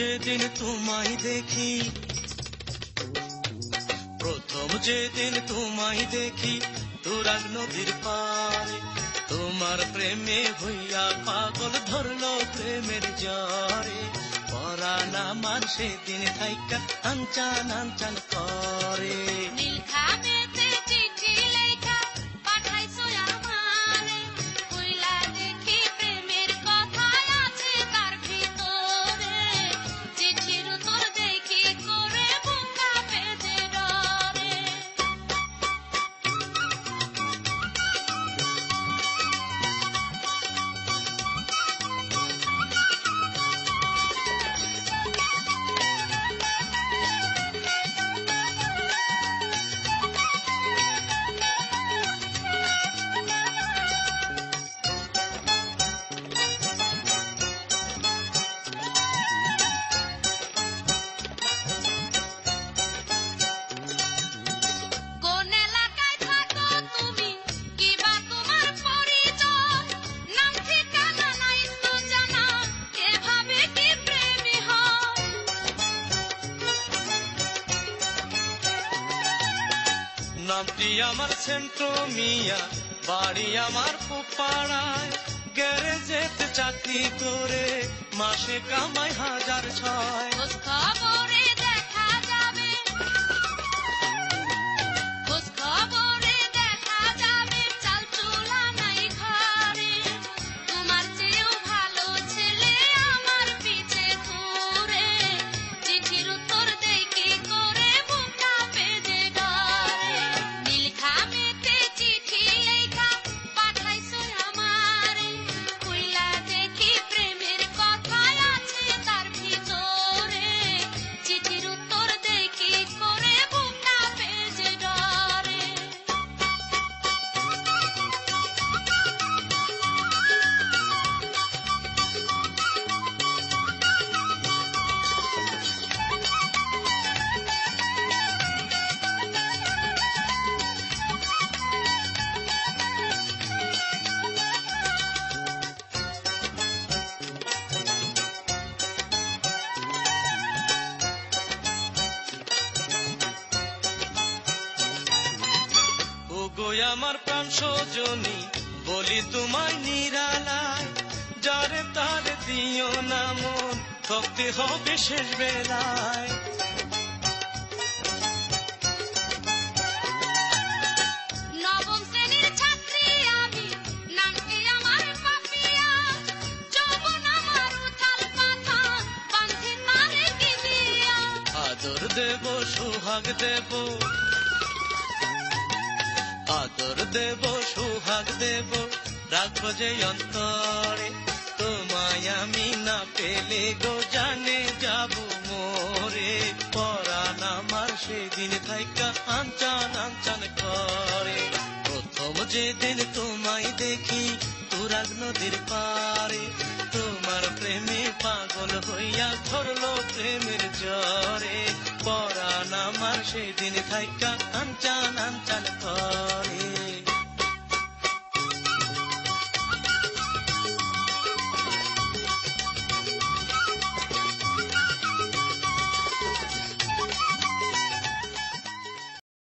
যেদিন তোমায় দেখি, প্রথম যেদিন তোমায় দেখি তুরাগ নদীর পারে, তোমার প্রেমে হইয়া পাগল ধরলো প্রেমের জ্বরে। পরাণ আমার সেদিন থাইকা আনচান আনচান করে। নামটি আমার সেন্ট্রো মিয়া, বাড়ি আমার পোপাড়ায়, গ্যারেজেতে চাকরি করে মাসে কামাই 1,600। খোঁজ খবরে দেখা যাবে, খোঁজ খবরে দেখা যাবে, চাল চুলা নাই ঘরে। তোমার চেয়েও ভালো ছেলে আমার পিছে ঘুরে, চিঠির উত্তর দেই কি করে বুকটা পেজে ডরে। নীলখামেতে চিঠি লেখা পাঠাইছো আমারে, কইলা দেখি প্রেমের কথা আছে তার ভিতরে, চিঠির উত্তর দেই কি করে বুকটা পেজে ডরে। ওগো আমার প্রাণ সজনী, বলি তোমায় নিরালায়, যারে তারে দিও না মন, থকতে হবে শেষ বেলায়। নবম শ্রেণীর ছাত্রী আমি, নামটি আমার পাপিয়া, যৌবন আমার উথাল পাথাল, বাঁধে তারে কি দিয়া। আদর দেব সোহাগ দেব, আদর দেব সোহাগ দেব, রাখবো যে অন্তরে, তোমায় আমি না পেলে গো জানে যাব মোরে। পরাণ আমার সেদিন থাইকা আনচান আনচান করে। প্রথম যেদিন তোমায় দেখি তুরাগ নদীর পারে, তোমার প্রেমে পাগল হইয়া ধরলো প্রেমের জ্বরে। পরাণ আমার সেদিন থাইকা আনচান আনচান করে।